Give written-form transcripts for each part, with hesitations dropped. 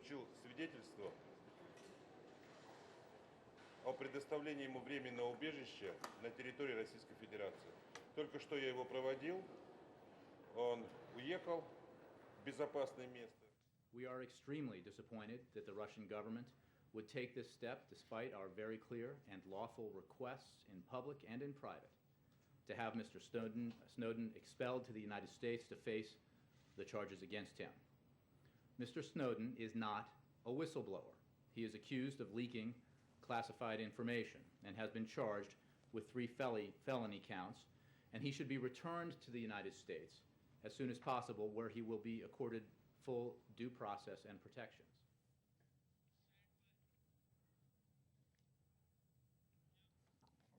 получил свидетельство о предоставлении ему временного убежища на территории Российской Федерации. Только что я его проводил, он уехал в безопасное место. We are extremely disappointed that the Russian government would take this step despite our very clear and lawful requests in public and in private to have Mr. Snowden expelled to the United States to face the charges against him. Mr. Snowden is not a whistleblower. He is accused of leaking classified information and has been charged with 3 felony counts, and he should be returned to the United States as soon as possible, where he will be accorded full due process and protections.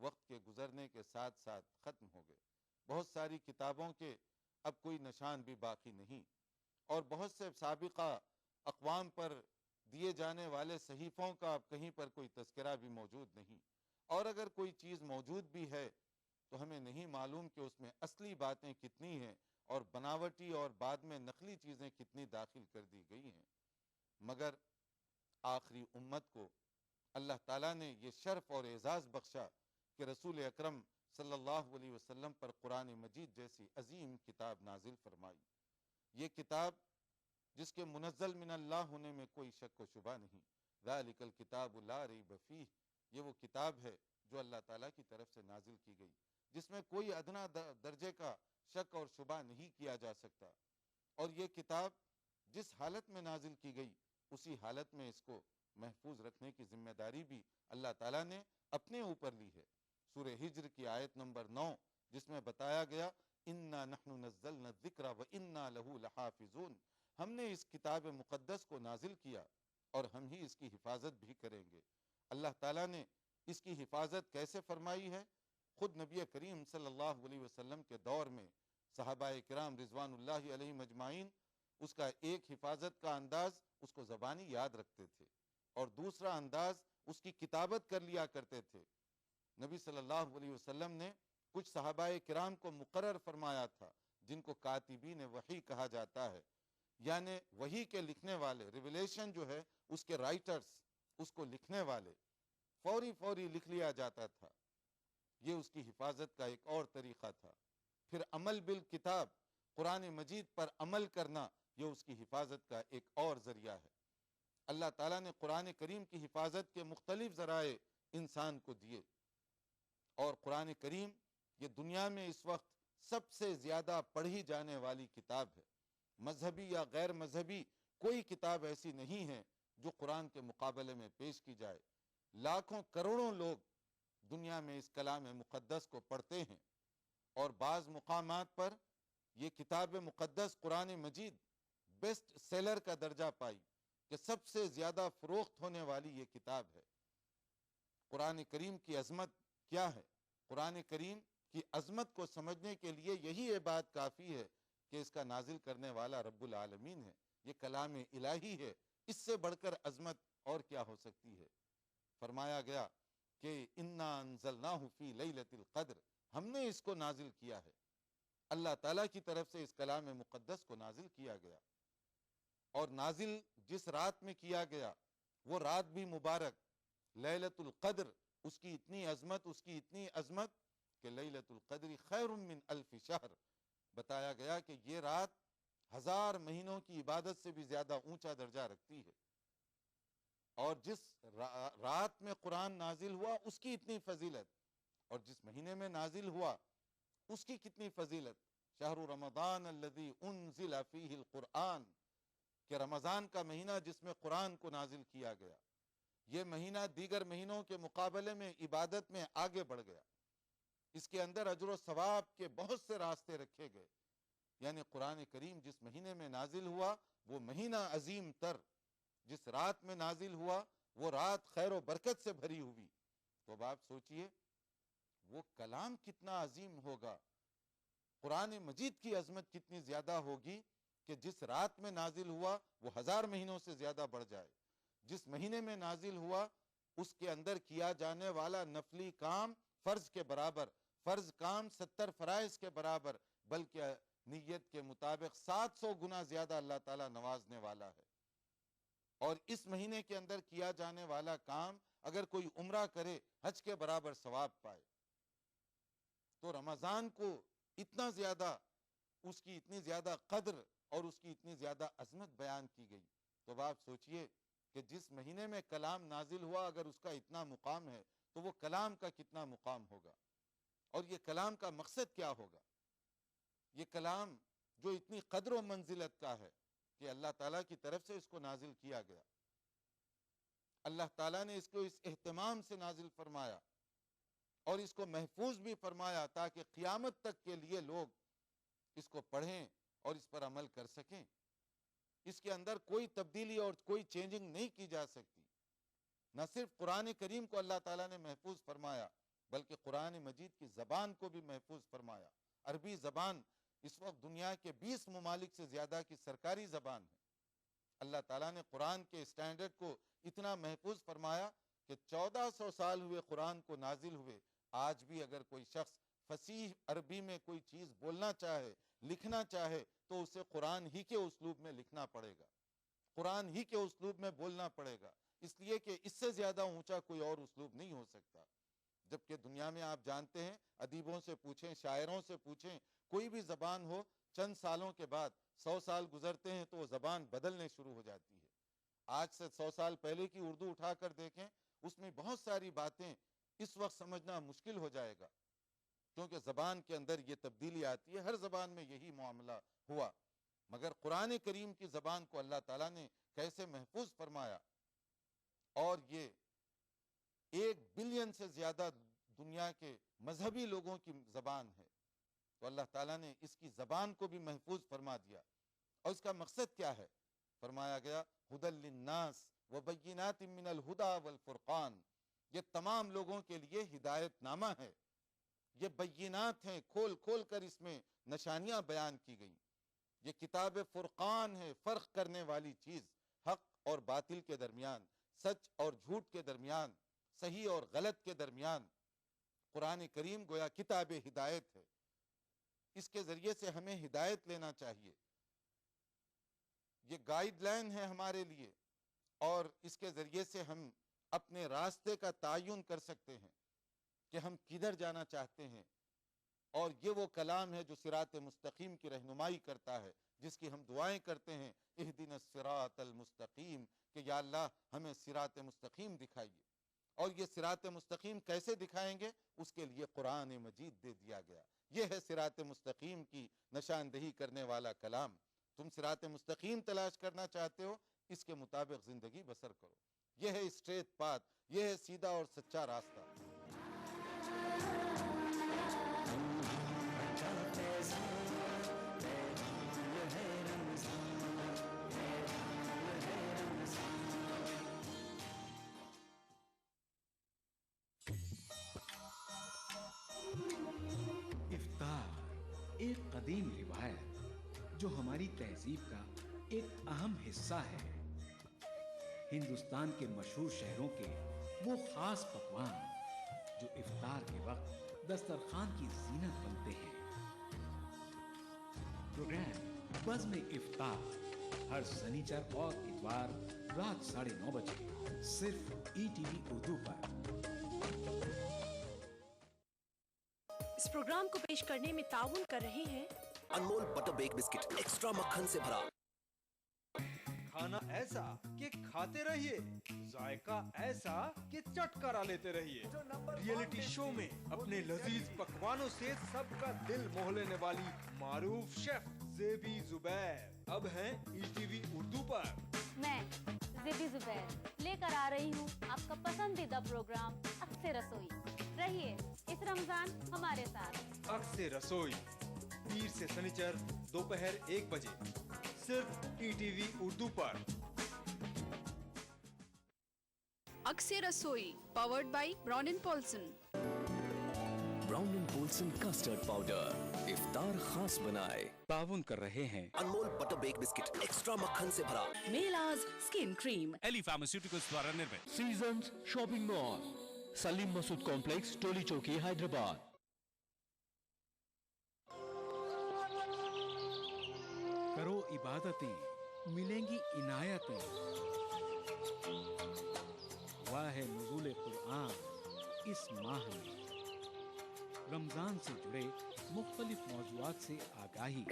وقت کے گزرنے کے ساتھ ساتھ ختم ہو گئے. بہت ساری کتابوں کے اب کوئی نشان بھی باقی نہیں، اور بہت سے سابقہ اقوام پر دیے جانے والے صحیفوں کا اب کہیں پر کوئی تذکرہ بھی موجود نہیں. اور اگر کوئی چیز موجود بھی ہے تو ہمیں نہیں معلوم کہ اس میں اصلی باتیں کتنی ہیں اور بناوٹی اور بعد میں نقلی چیزیں کتنی داخل کر دی گئی ہیں. مگر آخری امت کو اللہ تعالیٰ نے یہ شرف اور اعزاز بخشا کہ رسول اکرم صلی اللہ علیہ وسلم پر قرآن مجید جیسی عظیم کتاب نازل فرمائی. یہ کتاب جس کے منزل من اللہ ہونے میں کوئی شک و شبہ نہیں. ذالک الکتاب لا ریب فیہ، یہ وہ کتاب ہے جو اللہ تعالیٰ کی طرف سے نازل کی گئی، جس میں کوئی ادنا درجے کا شک اور شبہ نہیں کیا جا سکتا. اور یہ کتاب جس حالت میں نازل کی گئی اسی حالت میں اس کو محفوظ رکھنے کی ذمہ داری بھی اللہ تعالیٰ نے اپنے اوپر لی ہے. سورہ ہجر کی آیت نمبر 9 جس میں بتایا گیا انا نحن نزلنا الذکر وانا لہ لحافظون، ہم نے اس کتاب مقدس کو نازل کیا اور ہم ہی اس کی حفاظت بھی کریں گے. اللہ تعالیٰ نے اس کی حفاظت کیسے فرمائی ہے؟ خود نبی کریم صلی اللہ علیہ وسلم کے دور میں صحابہ کرام رضوان اللہ علیہ مجمعین اس کا ایک حفاظت کا انداز اس کو زبانی یاد رکھتے تھے، اور دوسرا انداز اس کی کتابت کر لیا کرتے تھے. نبی صلی اللہ علیہ وسلم نے کچھ صحابہ کرام کو مقرر فرمایا تھا جن کو کاتبین وحی کہا جاتا ہے، یعنی وحی کے لکھنے والے، ریویلیشن جو ہے اس کے رائٹرز، اس کو لکھنے والے. فوری لکھ لیا جاتا تھا. یہ اس کی حفاظت کا ایک اور طریقہ تھا. پھر عمل بالکتاب، قرآن مجید پر عمل کرنا، یہ اس کی حفاظت کا ایک اور ذریعہ ہے. اللہ تعالیٰ نے قرآن کریم کی حفاظت کے مختلف ذرائع انسان کو دیے، اور قرآن کریم یہ دنیا میں اس وقت سب سے زیادہ پڑھی جانے والی کتاب ہے. مذہبی یا غیر مذہبی کوئی کتاب ایسی نہیں ہے جو قرآن کے مقابلے میں پیش کی جائے. لاکھوں کروڑوں لوگ دنیا میں اس کلام مقدس کو پڑھتے ہیں، اور بعض مقامات پر یہ کتاب مقدس قرآن مجید بیسٹ سیلر کا درجہ پائی کہ سب سے زیادہ فروخت ہونے والی یہ کتاب ہے. قرآن کریم کی عظمت کیا ہے؟ قرآن کریم کی عظمت کو سمجھنے کے لیے یہی یہ بات کافی ہے کہ اس کا نازل کرنے والا رب العالمین ہے. یہ کلام الہی ہے، اس سے بڑھ کر عظمت اور کیا ہو سکتی ہے؟ فرمایا گیا کہ انا انزلناہ فی لیلۃ القدر، ہم نے اس کو نازل کیا ہے. اللہ تعالیٰ کی طرف سے اس کلام مقدس کو نازل کیا گیا، اور نازل جس رات میں کیا گیا وہ رات بھی مبارک لیلۃ القدر. اس کی اتنی عظمت کہ لیلۃ القدر خیر من الف شہر. بتایا گیا کہ یہ رات 1000 مہینوں کی عبادت سے بھی زیادہ اونچا درجہ رکھتی ہے. اور جس رات میں قرآن نازل ہوا اس کی اتنی فضیلت، اور جس مہینے میں نازل ہوا اس کی کتنی فضیلت. شہر رمضان الذی انزل فیہ القرآن، کہ رمضان کا مہینہ جس میں قرآن کو نازل کیا گیا، یہ مہینہ دیگر مہینوں کے مقابلے میں عبادت میں آگے بڑھ گیا. اس کے اندر اجر و ثواب کے بہت سے راستے رکھے گئے. یعنی قرآن کریم جس مہینے میں نازل ہوا وہ مہینہ عظیم تر، جس رات میں نازل ہوا وہ رات خیر و برکت سے بھری ہوئی. تو اب آپ سوچئے وہ کلام کتنا عظیم ہوگا، قرآن مجید کی عظمت کتنی زیادہ ہوگی کہ جس رات میں نازل ہوا وہ 1000 مہینوں سے زیادہ بڑھ جائے. جس مہینے میں نازل ہوا اس کے اندر کیا جانے والا نفلی کام فرض کے برابر، فرض کام 70 فرائض کے برابر، بلکہ نیت کے مطابق 700 گنا زیادہ اللہ تعالیٰ نوازنے والا ہے. اور اس مہینے کے اندر کیا جانے والا کام اگر کوئی عمرہ کرے حج کے برابر ثواب پائے. تو رمضان کو اتنا زیادہ، اس کی اتنی زیادہ قدر اور اس کی اتنی زیادہ عظمت بیان کی گئی. تو آپ سوچئے کہ جس مہینے میں کلام نازل ہوا اگر اس کا اتنا مقام ہے تو وہ کلام کا کتنا مقام ہوگا، اور یہ کلام کا مقصد کیا ہوگا. یہ کلام جو اتنی قدر و منزلت کا ہے کہ اللہ تعالیٰ کی طرف سے اس کو نازل کیا گیا، اللہ تعالیٰ نے اس کو اس اہتمام سے نازل فرمایا اور اس کو محفوظ بھی فرمایا تاکہ قیامت تک کے لیے لوگ اس کو پڑھیں اور اس پر عمل کر سکیں. اس کے اندر کوئی تبدیلی اور کوئی چینجنگ نہیں کی جا سکتی. نہ صرف قرآن کریم کو اللہ تعالیٰ نے محفوظ فرمایا بلکہ قرآن مجید کی زبان کو بھی محفوظ فرمایا. عربی زبان اس وقت دنیا کے 20 ممالک سے زیادہ کی سرکاری زبان ہے. اللہ تعالیٰ نے قرآن کے اسٹینڈرڈ کو اتنا محفوظ فرمایا کہ 1400 سال ہوئے قرآن کو نازل ہوئے. آج بھی اگر کوئی شخص فصیح عربی میں کوئی چیز بولنا چاہے، لکھنا چاہے، تو اسے قرآن ہی کے اسلوب میں لکھنا پڑے گا، قرآن ہی کے اسلوب میں بولنا پڑے گا، اس لیے کہ اس سے زیادہ اونچا کوئی اور اسلوب نہیں ہو سکتا. جبکہ دنیا میں آپ جانتے ہیں، ادیبوں سے پوچھیں، شاعروں سے پوچھیں، کوئی بھی زبان ہو، چند سالوں کے بعد 100 سال گزرتے ہیں تو وہ زبان بدلنے شروع ہو جاتی ہے. آج سے 100 سال پہلے کی اردو اٹھا کر دیکھیں، اس میں بہت ساری باتیں اس وقت سمجھنا مشکل ہو جائے گا، کیونکہ زبان کے اندر یہ تبدیلی آتی ہے. ہر زبان میں یہی معاملہ ہوا، مگر قرآن کریم کی زبان کو اللہ تعالیٰ نے کیسے محفوظ فرمایا. اور یہ 1 بلین سے زیادہ دنیا کے مذہبی لوگوں کی زبان ہے، تو اللہ تعالیٰ نے اس کی زبان کو بھی محفوظ فرما دیا. اور اس کا مقصد کیا ہے؟ فرمایا گیا ہدی للناس وبینات من الہدی والفرقان. یہ تمام لوگوں کے لیے ہدایت نامہ ہے، یہ بینات ہیں، کھول کھول کر اس میں نشانیاں بیان کی گئیں. یہ کتاب فرقان ہے، فرق کرنے والی چیز، حق اور باطل کے درمیان، سچ اور جھوٹ کے درمیان، صحیح اور غلط کے درمیان. قرآن کریم گویا کتاب ہدایت ہے. اس کے ذریعے سے ہمیں ہدایت لینا چاہیے. یہ گائیڈ لائن ہے ہمارے لیے، اور اس کے ذریعے سے ہم اپنے راستے کا تعین کر سکتے ہیں کہ ہم کدھر جانا چاہتے ہیں. اور یہ وہ کلام ہے جو صراط مستقیم کی رہنمائی کرتا ہے، جس کی ہم دعائیں کرتے ہیں، اہدنا الصراط المستقیم، کہ یا اللہ ہمیں صراط مستقیم دکھائیے. اور یہ صراط مستقیم کیسے دکھائیں گے؟ اس کے لیے قرآن مجید دے دیا گیا. یہ ہے صراط مستقیم کی نشاندہی کرنے والا کلام. تم صراط مستقیم تلاش کرنا چاہتے ہو، اس کے مطابق زندگی بسر کرو. یہ ہے اسٹریٹ پاتھ، یہ ہے سیدھا اور سچا راستہ. ایک قدیم روایت جو ہماری تہذیب کا ایک اہم حصہ ہے. ہندوستان کے مشہور شہروں کے وہ خاص پکوان جو افطار کے وقت دسترخوان کی زینت بنتے ہیں. پروگرام بزم افطار ہر سنیچر اور اتوار رات 9:30 بجے صرف ETV اردو پر. اس پروگرام کو پیش کرنے میں تعاون کر رہے ہیں انمول بٹر بیک بسکٹ ایکسٹرا مکھن سے بھرا. کھانا ایسا کہ کھاتے رہیے، ذائقہ ایسا کہ چٹ کرا لیتے رہیے. ریئلٹی شو میں اپنے لذیذ پکوانوں سے سب کا دل موہ لینے والی معروف شیف زیبی زبیر اب ہیں ETV اردو پر. میں زیبی زبیر لے کر آ رہی ہوں آپ کا پسندیدہ پروگرام عکس رسوئی. رہیے اس رمضان ہمارے ساتھ. عکس رسوئی پیر سے سنیچر دوپہر 1 بجے صرف ETV اردو پر. عکس رسوئی powered by Brown and Polson. Brown and Polson custard powder افطار خاص بنائے. تعاون کر رہے ہیں انمول بٹر بیک بسکٹ ایکسٹرا مکھن سے بھرا. میلاز اسکن کریم. ایلی فارماسیوٹیکلز دوارا نرمت. سیزنز شاپنگ مال سلیم مسعود کمپلیکس ٹولی چوکی حیدرآباد. کرو عبادتیں ملیں گی عنایتیں. ہوا ہے نزول قرآن اس ماہ میں. رمضان سے جڑے مختلف موضوعات سے آگاہی.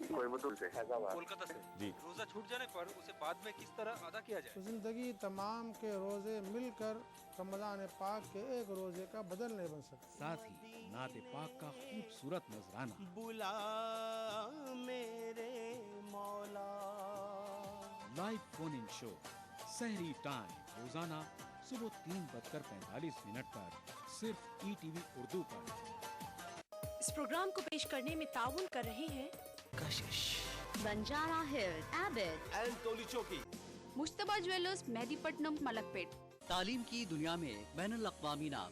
کولکتہ سے جی. روزہ چھوٹ جانے پر اسے بعد میں کس طرح ادا کیا جائے؟ زندگی تمام کے روزے مل کر رمضان پاک کے ایک روزے کا بدل نہیں بن سکتا. ساتھ ہی نعت پاک کا خوبصورت نذرانہ. بلا میرے مولا. لائیو فون ان شو سحری ٹائم روزانہ صبح 3:45 پر صرف ETV اردو پر. اس پروگرام کو پیش کرنے میں تعاون کر رہے ہیں کشش بنجارا Hills Abbott and Toli Chowki. مشتبہ جویلرز مہدی پٹنم ملک پیٹ. تعلیم کی دنیا میں بین الاقوامی نام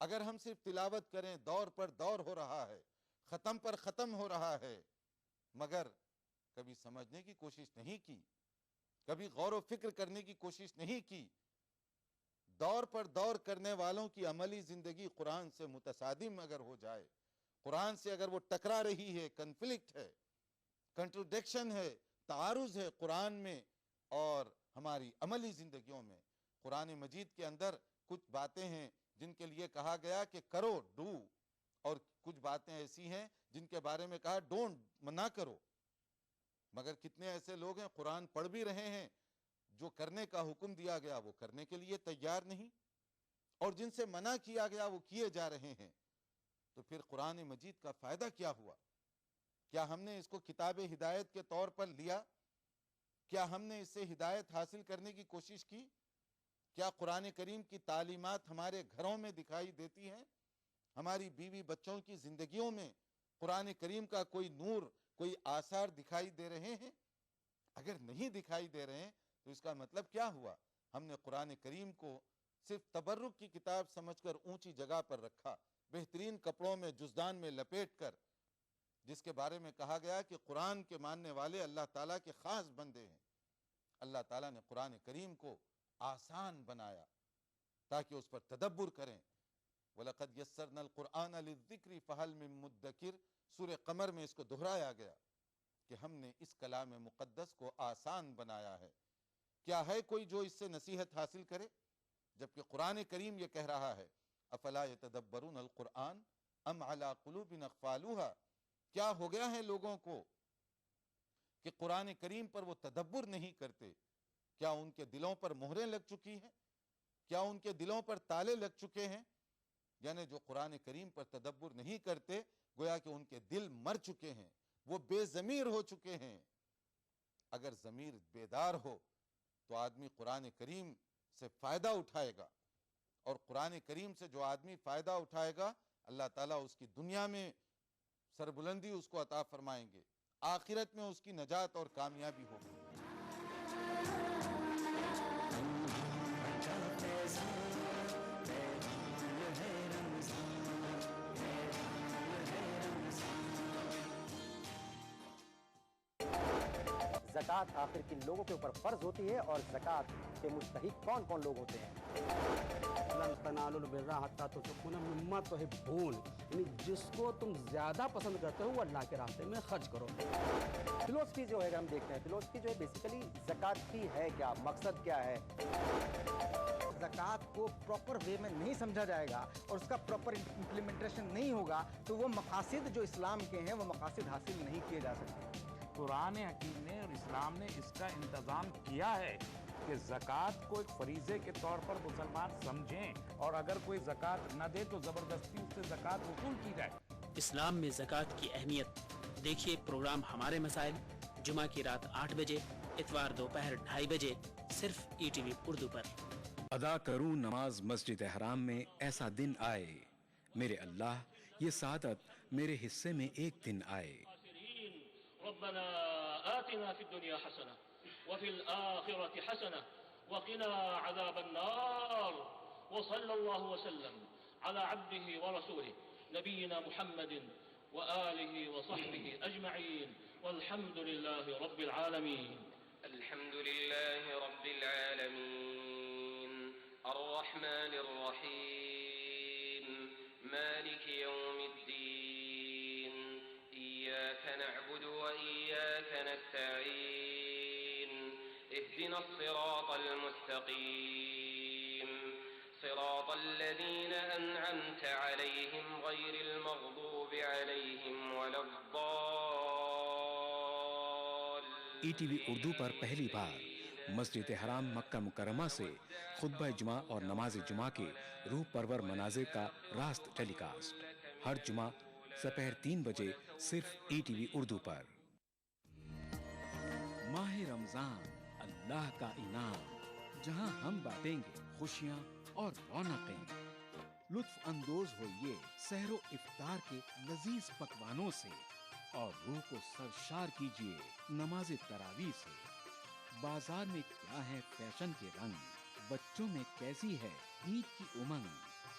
اگر ہم صرف تلاوت کریں، دور پر دور ہو رہا ہے، ختم پر ختم ہو رہا ہے، مگر کبھی سمجھنے کی کوشش نہیں کی، کبھی غور و فکر کرنے کی کوشش نہیں کی، دور پر دور کرنے والوں کی عملی زندگی قرآن سے متصادم اگر ہو جائے، قرآن سے اگر وہ ٹکرا رہی ہے، کنفلکٹ ہے، کنٹروڈکشن ہے، تعارض ہے قرآن میں اور ہماری عملی زندگیوں میں، قرآن مجید کے اندر کچھ باتیں ہیں جن کے لیے کہا گیا کہ کرو، ڈو، اور کچھ باتیں ایسی ہیں جن کے بارے میں کہا ڈونٹ، نہ کرو، مگر کتنے ایسے لوگ ہیں قرآن پڑھ بھی رہے ہیں، جو کرنے کا حکم دیا گیا وہ کرنے کے لیے تیار نہیں، اور جن سے منع کیا گیا وہ کیے جا رہے ہیں۔ تو پھر قرآن مجید کا فائدہ کیا ہوا؟ کیا ہم نے اس کو کتاب ہدایت کے طور پر لیا؟ کیا ہم نے اس سے ہدایت حاصل کرنے کی کوشش کی؟ کیا قرآن کریم کی تعلیمات ہمارے گھروں میں دکھائی دیتی ہیں؟ ہماری بیوی بچوں کی زندگیوں میں قرآن کریم کا کوئی نور، کوئی آثار دکھائی دے رہے ہیں؟ اگر نہیں دکھائی دے رہے ہیں تو اس کا مطلب کیا ہوا؟ ہم نے قرآن کریم کو صرف تبرک کی کتاب سمجھ کر اونچی جگہ پر رکھا، بہترین کپڑوں میں جزدان میں لپیٹ کر، جس کے بارے میں کہا گیا کہ قرآن کے ماننے والے اللہ تعالیٰ کے خاص بندے ہیں۔ اللہ تعالیٰ نے قرآن کریم کو آسان بنایا تاکہ اس پر تدبر کریں۔ وَلَقَدْ يَسَّرْنَا الْقُرْآنَ لِلذِّكْرِ فَهَلْ مِن مُدَّكِرٍ، سورہ قمر میں اس کو دہرایا گیا کہ ہم نے اس کلام مقدس کو آسان بنایا ہے۔ کیا ہے کوئی جو اس سے نصیحت حاصل کرے؟ جبکہ قرآن کریم یہ کہہ رہا ہے افلا یتدبرون القرآن ام علی قلوب اقفالوها، کیا ہو گیا ہے لوگوں کو کہ قرآن کریم پر وہ تدبر نہیں کرتے؟ کیا ان کے دلوں پر مہریں لگ چکی ہیں؟ کیا ان کے دلوں پر تالے لگ چکے ہیں؟ یعنی جو قرآن کریم پر تدبر نہیں کرتے، گویا کہ ان کے دل مر چکے ہیں، وہ بے ضمیر ہو چکے ہیں۔ اگر ضمیر بیدار ہو تو آدمی قرآن کریم سے فائدہ اٹھائے گا، اور قرآن کریم سے جو آدمی فائدہ اٹھائے گا اللہ تعالیٰ اس کی دنیا میں سربلندی اس کو عطا فرمائیں گے، آخرت میں اس کی نجات اور کامیابی ہوگی۔ زکوٰۃ آخر کن لوگوں کے اوپر فرض ہوتی ہے اور زکوٰۃ کے مستحق کون کون لوگ ہوتے ہیں؟ لن تنالوا البر حتى تنفقوا مما تحبون، یعنی جس کو تم زیادہ پسند کرتے ہو وہ اللہ کے راستے میں خرچ کرو۔ فلسفی جو ہے ہم دیکھتے ہیں، فلسفی جو ہے بیسیکلی زکوٰۃ کی ہے کیا، مقصد کیا ہے؟ زکوٰۃ کو پراپر وے میں نہیں سمجھا جائے گا اور اس کا پراپر امپلیمنٹیشن نہیں ہوگا تو وہ مقاصد جو اسلام کے ہیں وہ مقاصد حاصل نہیں کیے جا سکتے۔ قرآن حکیم نے اور اسلام نے اس کا انتظام کیا ہے کہ زکوٰۃ کو ایک فریضے کے طور پر مسلمان سمجھیں، اور اگر کوئی زکوٰۃ نہ دے تو زبردستی اس سے زکوٰۃ وصول کی جائے۔ اسلام میں زکوٰۃ کی اہمیت دیکھیے پروگرام ہمارے مسائل، جمعہ کی رات 8 بجے، اتوار دوپہر 2:30 بجے، صرف ETV اردو پر۔ ادا کروں نماز مسجد حرام میں، ایسا دن آئے میرے اللہ، یہ سعادت میرے حصے میں ایک دن آئے۔ ربنا آتنا في الدنيا حسنة وفي الآخرة حسنة وقنا عذاب النار، وصلى الله وسلم على عبده ورسوله نبينا محمد وآله وصحبه أجمعين، والحمد لله رب العالمين۔ الحمد لله رب العالمين الرحمن الرحيم مالك يوم الدين، إياك نعبد وإياك نستعين، اهدنا الصراط المستقيم صراط الذين أنعمت عليهم غير المغضوب عليهم ولا الضالين۔ ETV اردو پر پہلی بار مسجد حرام مکہ مکرمہ سے خطبہ جمعہ اور نماز جمعہ کے روح پرور مناظر کا راست ٹیلی کاسٹ، ہر جمعہ سپہر 3 بجے صرف ETV اردو پر۔ ماہ رمضان اللہ کا انعام، جہاں ہم بانٹیں گے خوشیاں اور رونقیں۔ لطف اندوز ہوئیے سحر و افطار کے لذیذ پکوانوں سے، اور روح کو سرشار کیجیے نماز تراویح سے۔ بازار میں کیا ہے فیشن کے رنگ، بچوں میں کیسی ہے عید کی امنگ،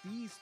30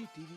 ETV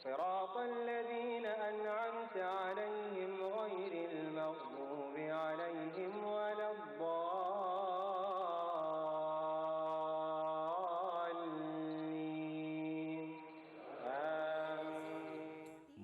صراط الذين أنعمت عليهم غير المغضوب عليهم ولا الضالين